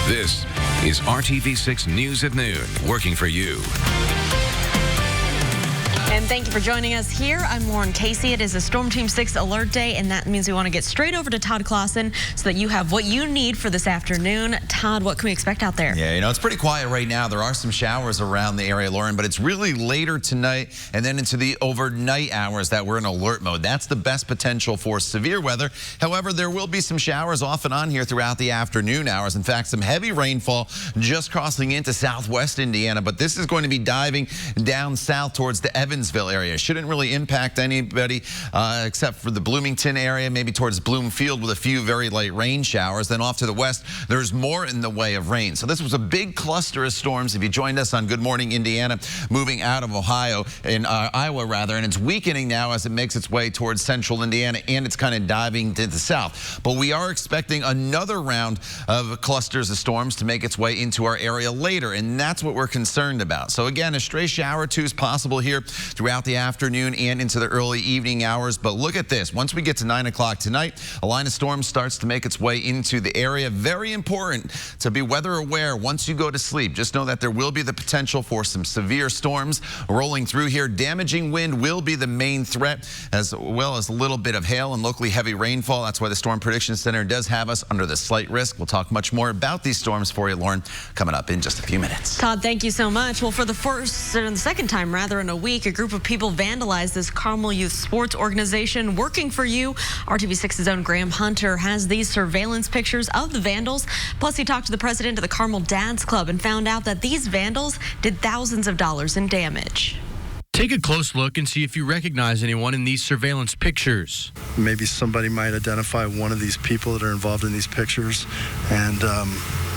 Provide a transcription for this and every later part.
This is RTV6 News at Noon, working for you. And thank you for joining us here. I'm Lauren Casey. It is a Storm Team 6 alert day, and that means we want to get straight over to Todd Clausen so that you have what you need for this afternoon. Todd, what can we expect out there? Yeah, it's pretty quiet right now. There are some showers around the area, Lauren, but it's really later tonight and then into the overnight hours that we're in alert mode. That's the best potential for severe weather. However, there will be some showers off and on here throughout the afternoon hours. In fact, some heavy rainfall just crossing into southwest Indiana, but this is going to be diving down south towards the Evansville area. Shouldn't really impact anybody except for the Bloomington area, maybe towards Bloomfield with a few very light rain showers. Then off to the west, there's more in the way of rain. So this was a big cluster of storms. If you joined us on Good Morning Indiana, moving out of Iowa, and it's weakening now as it makes its way towards central Indiana, and it's kind of diving to the south. But we are expecting another round of clusters of storms to make its way into our area later, and that's what we're concerned about. So again, a stray shower or two is possible here throughout the afternoon and into the early evening hours. But look at this. Once we get to 9 o'clock tonight, a line of storms starts to make its way into the area. Very important to be weather aware once you go to sleep. Just know that there will be the potential for some severe storms rolling through here. Damaging wind will be the main threat, as well as a little bit of hail and locally heavy rainfall. That's why the Storm Prediction Center does have us under the slight risk. We'll talk much more about these storms for you, Lauren, coming up in just a few minutes. Todd, thank you so much. Well, for the second time rather in a week, a group of people vandalized this Carmel Youth Sports Organization. Working for you, RTV6's own Graham Hunter has these surveillance pictures of the vandals. Plus, he talked to the president of the Carmel Dads Club and found out that these vandals did thousands of dollars in damage. Take a close look and see if you recognize anyone in these surveillance pictures. Maybe somebody might identify one of these people that are involved in these pictures, and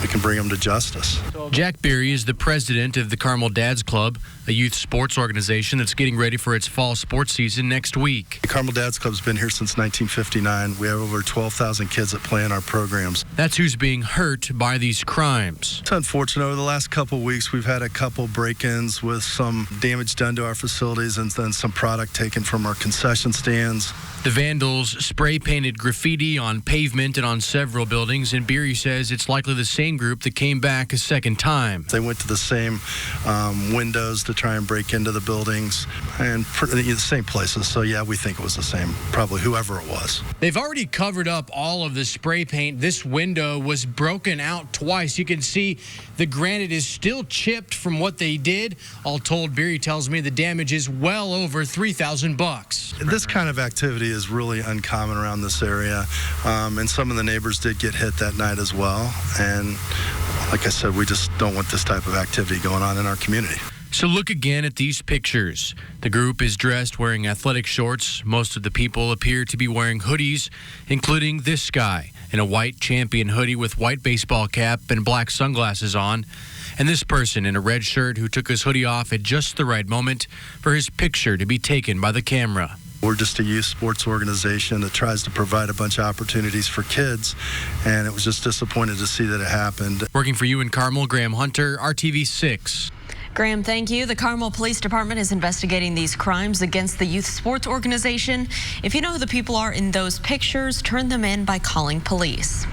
we can bring them to justice. Jack Berry is the president of the Carmel Dads Club, a youth sports organization that's getting ready for its fall sports season next week. The Carmel Dads Club's been here since 1959. We have over 12,000 kids that play in our programs. That's who's being hurt by these crimes. It's unfortunate. Over the last couple of weeks, we've had a couple break-ins with some damage done to our facilities and then some product taken from our concession stands. The vandals spray-painted graffiti on pavement and on several buildings, and Beery says it's likely the same group that came back a second time. They went to the same windows to try and break into the buildings and the same places. So, yeah, we think it was the same, probably whoever it was. They've already covered up all of the spray paint. This window was broken out twice. You can see the granite is still chipped from what they did. All told, Beery tells me the damage is well over $3,000. This kind of activity is really uncommon around this area, and some of the neighbors did get hit that night as well. And like I said, we just don't want this type of activity going on in our community. So look again at these pictures. The group is dressed wearing athletic shorts. Most of the people appear to be wearing hoodies, including this guy in a white Champion hoodie with white baseball cap and black sunglasses on. And this person in a red shirt who took his hoodie off at just the right moment for his picture to be taken by the camera. We're just a youth sports organization that tries to provide a bunch of opportunities for kids, and it was just disappointed to see that it happened. Working for you in Carmel, Graham Hunter, RTV6. Graham, thank you. The Carmel Police Department is investigating these crimes against the youth sports organization. If you know who the people are in those pictures, turn them in by calling police.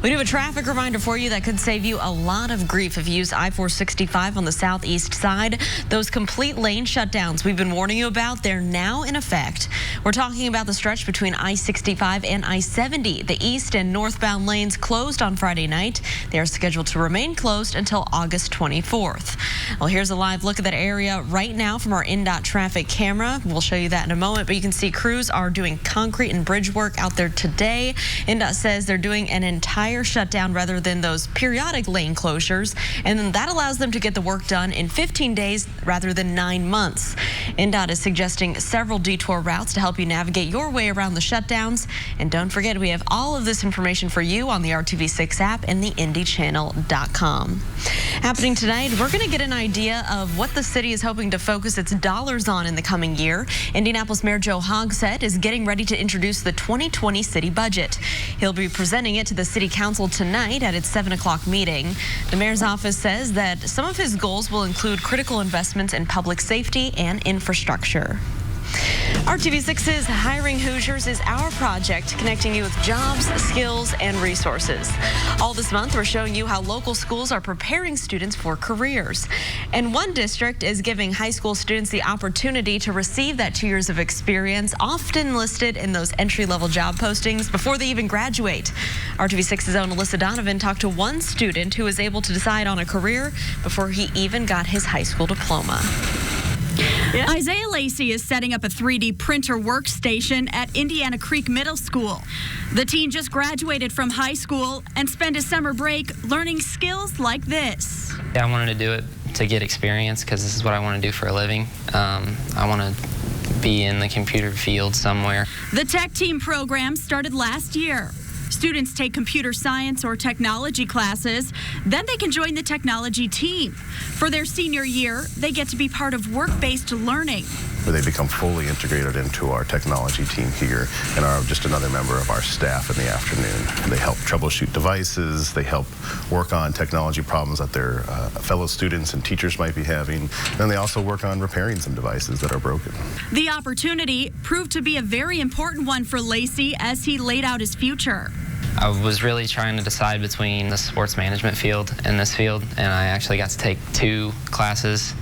We do have a traffic reminder for you that could save you a lot of grief if you use I-465 on the southeast side. Those complete lane shutdowns we've been warning you about, they're now in effect. We're talking about the stretch between I-65 and I-70. The east and northbound lanes closed on Friday night. They are scheduled to remain closed until August 24th. Well, here's a live look at that area right now from our INDOT traffic camera. We'll show you that in a moment, but you can see crews are doing concrete and bridge work out there today. INDOT says they're doing an entire shutdown rather than those periodic lane closures, and then that allows them to get the work done in 15 days rather than 9 months. INDOT is suggesting several detour routes to help you navigate your way around the shutdowns. And don't forget, we have all of this information for you on the RTV6 app and the IndyChannel.com. Happening tonight, we're going to get an idea of what the city is hoping to focus its dollars on in the coming year. Indianapolis Mayor Joe Hogsett is getting ready to introduce the 2020 city budget. He'll be presenting it to the City Council tonight at its 7 o'clock meeting. The mayor's office says that some of his goals will include critical investments in public safety and infrastructure. RTV6's Hiring Hoosiers is our project connecting you with jobs, skills, and resources. All this month, we're showing you how local schools are preparing students for careers. And one district is giving high school students the opportunity to receive that 2 years of experience, often listed in those entry-level job postings before they even graduate. RTV6's own Alyssa Donovan talked to one student who was able to decide on a career before he even got his high school diploma. Yeah. Isaiah Lacey is setting up a 3D printer workstation at Indiana Creek Middle School. The teen just graduated from high school and spent his summer break learning skills like this. I wanted to do it to get experience because this is what I want to do for a living. I want to be in the computer field somewhere. The Tech Team program started last year. Students take computer science or technology classes, then they can join the technology team. For their senior year, they get to be part of work-based learning. They become fully integrated into our technology team here and are just another member of our staff in the afternoon. They help troubleshoot devices, they help work on technology problems that their fellow students and teachers might be having, and they also work on repairing some devices that are broken. The opportunity proved to be a very important one for Lacey as he laid out his future. I was really trying to decide between the sports management field and this field, and I actually got to take 2 classes,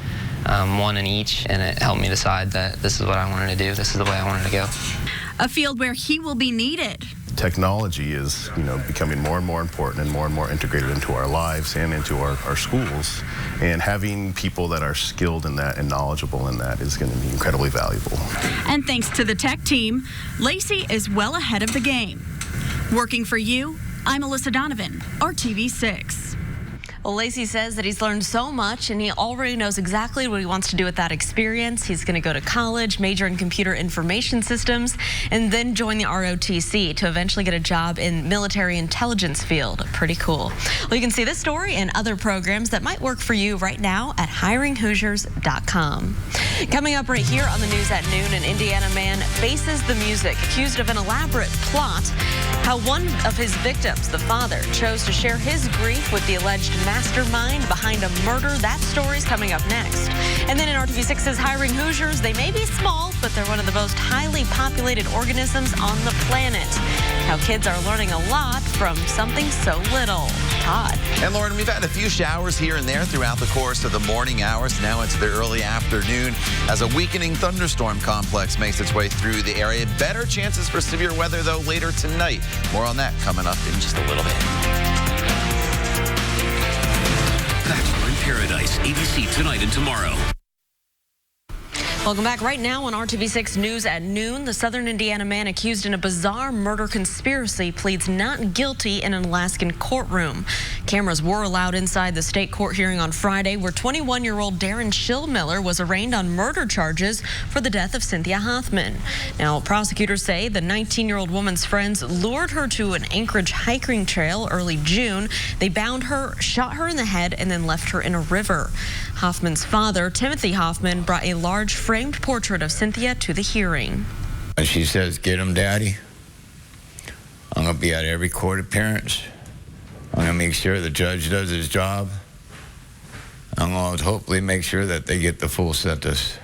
one in each, and it helped me decide that this is what I wanted to do. This is the way I wanted to go. A field where he will be needed. Technology is, becoming more and more important and more integrated into our lives and into our schools. And having people that are skilled in that and knowledgeable in that is going to be incredibly valuable. And thanks to the tech team, Lacey is well ahead of the game. Working for you, I'm Alyssa Donovan, RTV6. Well, Lacey says that he's learned so much and he already knows exactly what he wants to do with that experience. He's going to go to college, major in computer information systems, and then join the ROTC to eventually get a job in military intelligence field. Pretty cool. Well, you can see this story and other programs that might work for you right now at hiringhoosiers.com. Coming up right here on the news at noon, an Indiana man faces the music, accused of an elaborate plot. How one of his victims, the father, chose to share his grief with the alleged mastermind behind a murder. That story's coming up next. And then in RTV6's Hiring Hoosiers, they may be small, but they're one of the most highly populated organisms on the planet. How kids are learning a lot from something so little. Todd. And Lauren, we've had a few showers here and there throughout the course of the morning hours. Now into the early afternoon as a weakening thunderstorm complex makes its way through the area. Better chances for severe weather, though, later tonight. More on that coming up in just a little bit. Bachelor in Paradise, ABC tonight and tomorrow. Welcome back. Right now on RTV6 News at noon, the Southern Indiana man accused in a bizarre murder conspiracy pleads not guilty in an Alaskan courtroom. Cameras were allowed inside the state court hearing on Friday, where 21-year-old Darren Schillmiller was arraigned on murder charges for the death of Cynthia Hoffman. Now, prosecutors say the 19-year-old woman's friends lured her to an Anchorage hiking trail early June. They bound her, shot her in the head, and then left her in a river. Hoffman's father, Timothy Hoffman, brought a large framed portrait of Cynthia to the hearing. And she says, "Get him, Daddy. I'm going to be at every court appearance. I'm going to make sure the judge does his job. I'm going to hopefully make sure that they get the full sentence.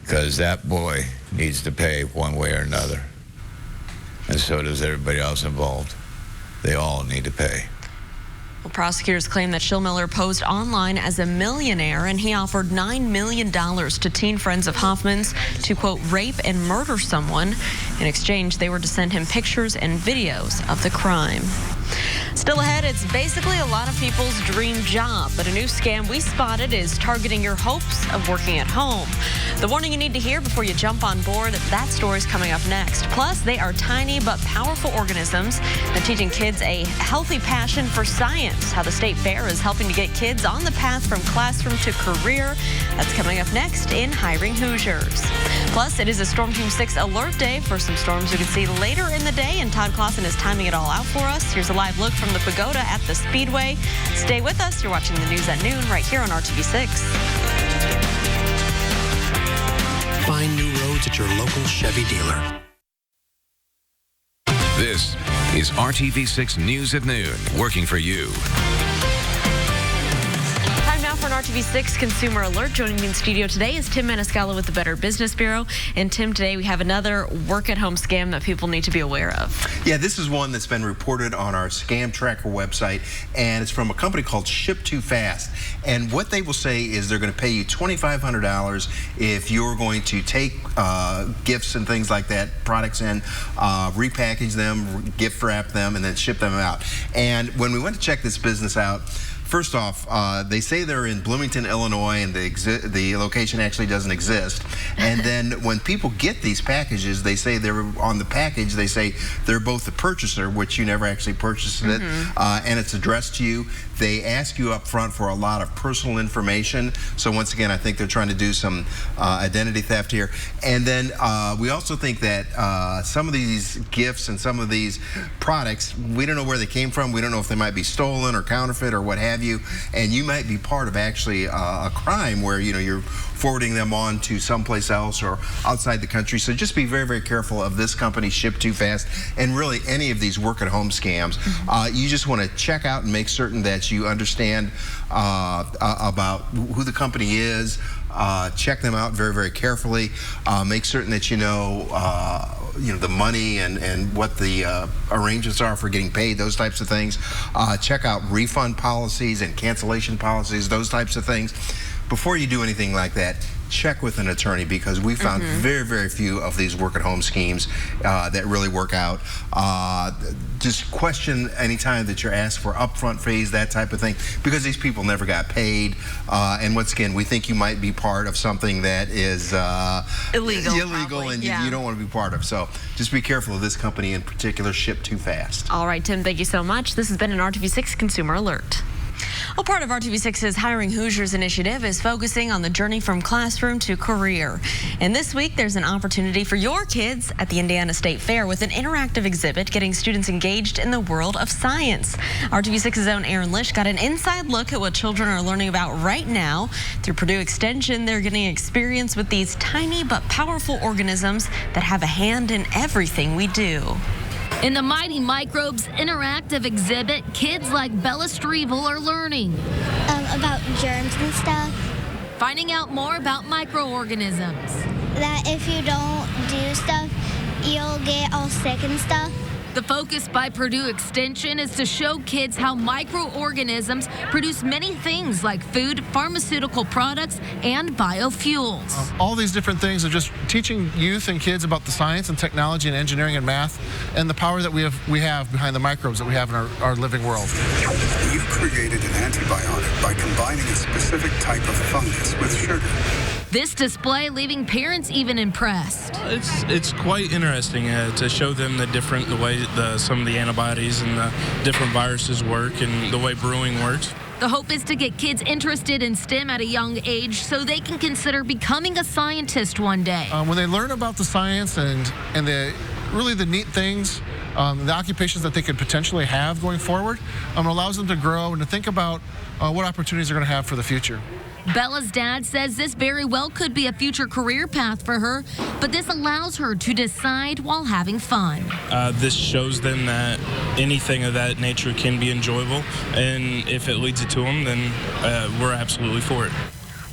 Because that boy needs to pay one way or another. And so does everybody else involved. They all need to pay." Well, prosecutors claim that Schillmiller posed online as a millionaire, and he offered $9 million to teen friends of Hoffman's to, quote, rape and murder someone. In exchange, they were to send him pictures and videos of the crime. Still ahead, it's basically a lot of people's dream job, but a new scam we spotted is targeting your hopes of working at home. The warning you need to hear before you jump on board, that story's coming up next. Plus, they are tiny but powerful organisms that are teaching kids a healthy passion for science. How the State Fair is helping to get kids on the path from classroom to career. That's coming up next in Hiring Hoosiers. Plus, it is a Storm Team 6 alert day for some storms we can see later in the day, and Todd Clausen is timing it all out for us. Here's a live look from the Pagoda at the Speedway. Stay with us. You're watching the news at noon right here on RTV6. Find new roads at your local Chevy dealer. This is RTV6 News at noon, working for you. Time now for an RTV6 Consumer Alert. Joining me in studio today is Tim Maniscalco with the Better Business Bureau. And Tim, today we have another work-at-home scam that people need to be aware of. Yeah, this is one that's been reported on our Scam Tracker website, and it's from a company called Ship Too Fast. And what they will say is they're going to pay you $2,500 if you're going to take gifts and things like that, products in, repackage them, gift wrap them, and then ship them out. And when we went to check this business out, first off, they say they're in Bloomington, Illinois, and the location actually doesn't exist. And then when people get these packages, they say they're on the package, they say they're both the purchaser, which you never actually purchased it, and it's addressed to you. They ask you up front for a lot of personal information. So once again, I think they're trying to do some identity theft here. And then we also think that some of these gifts and some of these products, we don't know where they came from. We don't know if they might be stolen or counterfeit or what have you. And you might be part of actually a crime where, you know, you're forwarding them on to someplace else or outside the country. So just be very, very careful of this company, Ship Too Fast, and really any of these work-at-home scams. You just want to check out and make certain that you understand about who the company is. Check them out very, very carefully. Make certain that you know the money and what the arrangements are for getting paid, those types of things. Check out refund policies and cancellation policies, those types of things. Before you do anything like that, check with an attorney, because we found very, very few of these work-at-home schemes that really work out. Just question anytime that you're asked for upfront fees, that type of thing, because these people never got paid. And once again, we think you might be part of something that is illegal and you don't want to be part of. So just be careful of this company in particular, Ship Too Fast. All right, Tim, thank you so much. This has been an RTV6 Consumer Alert. Well, part of RTV6's Hiring Hoosiers initiative is focusing on the journey from classroom to career. And this week, there's an opportunity for your kids at the Indiana State Fair with an interactive exhibit getting students engaged in the world of science. RTV6's own Aaron Lish got an inside look at what children are learning about right now. Through Purdue Extension, they're getting experience with these tiny but powerful organisms that have a hand in everything we do. In the Mighty Microbes interactive exhibit, kids like Bella Strevel are learning about germs and stuff. Finding out more about microorganisms. That if you don't do stuff, you'll get all sick and stuff. The focus by Purdue Extension is to show kids how microorganisms produce many things like food, pharmaceutical products, and biofuels. All these different things are just teaching youth and kids about the science and technology and engineering and math and the power that we have behind the microbes that we have in our living world. You created an antibiotic by combining a specific type of fungus with sugar. This display leaving parents even impressed. It's quite interesting to show them the way some of the antibodies and the different viruses work and the way brewing works. The hope is to get kids interested in STEM at a young age so they can consider becoming a scientist one day. When they learn about the science and the neat things, the occupations that they could potentially have going forward, it allows them to grow and to think about what opportunities they're going to have for the future. Bella's dad says this very well could be a future career path for her, but this allows her to decide while having fun. This shows them that anything of that nature can be enjoyable, and if it leads it to them, then we're absolutely for it.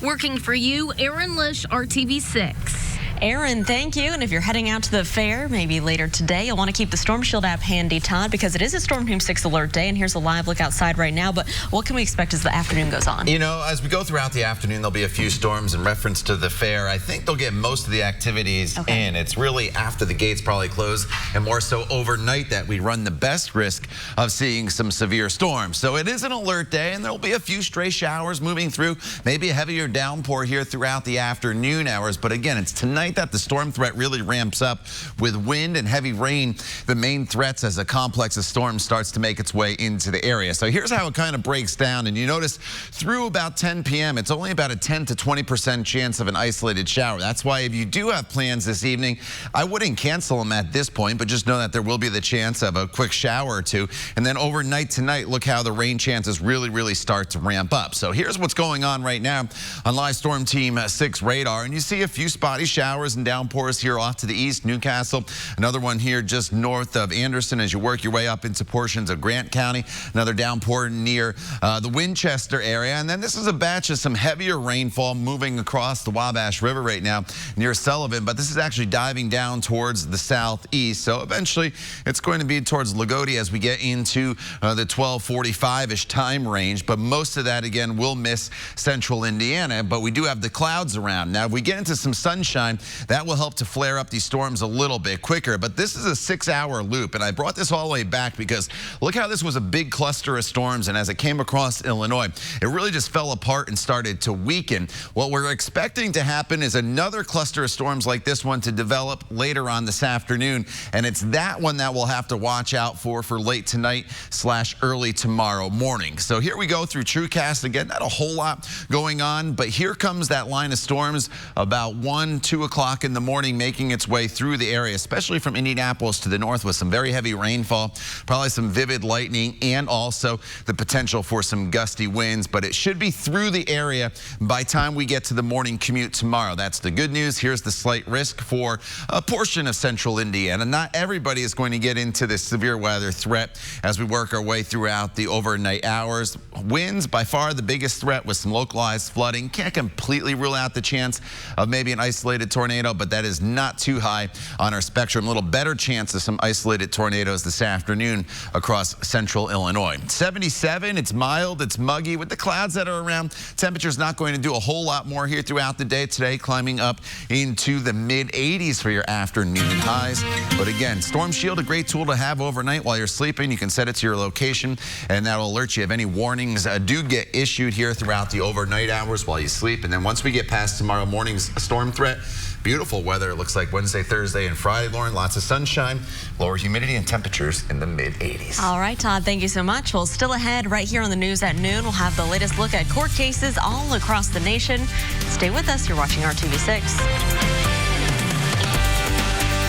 Working for you, Aaron Lish, RTV6. Aaron, thank you. And if you're heading out to the fair, maybe later today, you'll want to keep the Storm Shield app handy, Todd, because it is a Storm Team 6 alert day, and here's a live look outside right now. But what can we expect as the afternoon goes on? You know, as we go throughout the afternoon, there'll be a few storms in reference to the fair. I think they'll get most of the activities in. It's really after the gates probably close, and more so overnight, that we run the best risk of seeing some severe storms. So it is an alert day, and there'll be a few stray showers moving through, maybe a heavier downpour here throughout the afternoon hours. But again, it's tonight that the storm threat really ramps up with wind and heavy rain, the main threats as a complex of storms starts to make its way into the area. So here's how it kind of breaks down. And you notice through about 10 p.m., it's only about a 10 to 20% chance of an isolated shower. That's why if you do have plans this evening, I wouldn't cancel them at this point, but just know that there will be the chance of a quick shower or two. And then overnight tonight, look how the rain chances really start to ramp up. So here's what's going on right now on Live Storm Team 6 radar. And you see a few spotty showers showers and downpours here off to the east, Newcastle. Another one here just north of Anderson as you work your way up into portions of Grant County. Another downpour near the Winchester area. And then this is a batch of some heavier rainfall moving across the Wabash River right now near Sullivan. But this is actually diving down towards the southeast. So eventually it's going to be towards Lagodi as we get into the 12:45-ish time range. But most of that, again, will miss central Indiana. But we do have the clouds around. Now, if we get into some sunshine, that will help to flare up these storms a little bit quicker. But this is a 6-hour loop. And I brought this all the way back because look how this was a big cluster of storms. And as it came across Illinois, it really just fell apart and started to weaken. What we're expecting to happen is another cluster of storms like this one to develop later on this afternoon. And it's that one that we'll have to watch out for late tonight / early tomorrow morning. So here we go through TrueCast. Again, not a whole lot going on, but here comes that line of storms about 1, 2 o'clock in the morning, making its way through the area, especially from Indianapolis to the north with some very heavy rainfall, probably some vivid lightning, and also the potential for some gusty winds. But it should be through the area by time we get to the morning commute tomorrow. That's the good news. Here's the slight risk for a portion of central Indiana. Not everybody is going to get into this severe weather threat as we work our way throughout the overnight hours. Winds, by far the biggest threat with some localized flooding. Can't completely rule out the chance of maybe an isolated tornado, but that is not too high on our spectrum. A little better chance of some isolated tornadoes this afternoon across central Illinois. 77, it's mild, it's muggy with the clouds that are around. Temperature's not going to do a whole lot more here throughout the day today, climbing up into the mid-80s for your afternoon highs. But again, Storm Shield, a great tool to have overnight while you're sleeping. You can set it to your location and that'll alert you if any warnings do get issued here throughout the overnight hours while you sleep. And then once we get past tomorrow morning's storm threat, beautiful weather. It looks like Wednesday, Thursday, and Friday, Lauren. Lots of sunshine, lower humidity, and temperatures in the mid-80s. All right, Todd, thank you so much. Well, still ahead right here on the news at noon. We'll have the latest look at court cases all across the nation. Stay with us. You're watching RTV6.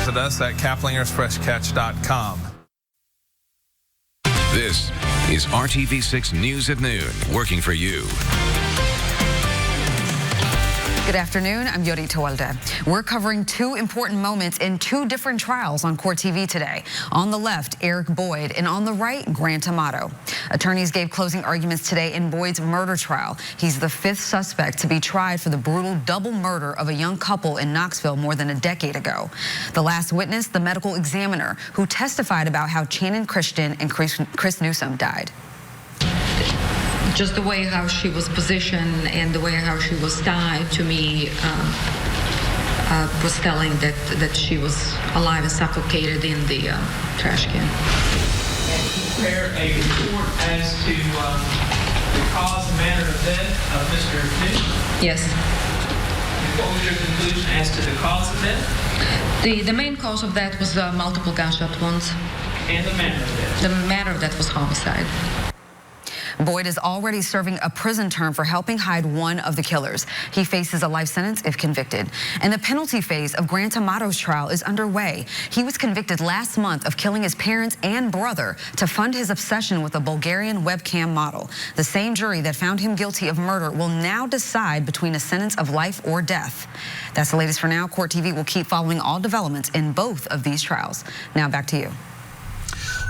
Visit us at kaplingersfreshcatch.com. This is RTV6 News at Noon, working for you. Good afternoon. I'm Yori Tawalde. We're covering 2 important moments in 2 different trials on Court TV today. On the left, Eric Boyd, and on the right, Grant Amato. Attorneys gave closing arguments today in Boyd's murder trial. He's the 5th suspect to be tried for the brutal double murder of a young couple in Knoxville more than a decade ago. The last witness, the medical examiner, who testified about how Channing Christian and Chris Newsom died. Just the way how she was positioned and the way how she was tied to me was telling that she was alive and suffocated in the trash can. And prepare a report as to the cause and manner of death of Mr. Newsom? Yes. What was your conclusion as to the cause of death? The main cause of that was multiple gunshot wounds. And the manner of death? The manner of death was homicide. Boyd is already serving a prison term for helping hide one of the killers. He faces a life sentence if convicted. And the penalty phase of Grant Amato's trial is underway. He was convicted last month of killing his parents and brother to fund his obsession with a Bulgarian webcam model. The same jury that found him guilty of murder will now decide between a sentence of life or death. That's the latest for now. Court TV will keep following all developments in both of these trials. Now back to you.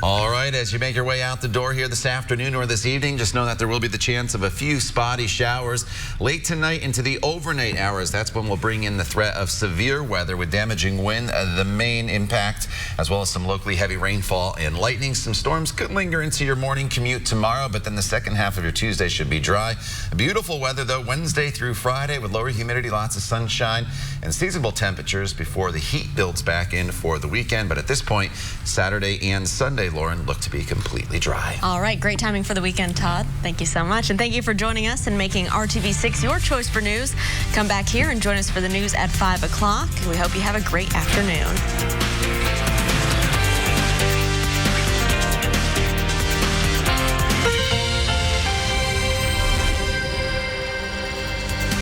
All right, as you make your way out the door here this afternoon or this evening, just know that there will be the chance of a few spotty showers late tonight into the overnight hours. That's when we'll bring in the threat of severe weather with damaging wind, the main impact, as well as some locally heavy rainfall and lightning. Some storms could linger into your morning commute tomorrow, but then the second half of your Tuesday should be dry. Beautiful weather, though, Wednesday through Friday with lower humidity, lots of sunshine, and seasonable temperatures before the heat builds back in for the weekend. But at this point, Saturday and Sunday, Lauren, look to be completely dry. All right, great timing for the weekend, Todd. Thank you so much. And thank you for joining us and making RTV6 your choice for news. Come back here and join us for the news at 5 o'clock. We hope you have a great afternoon.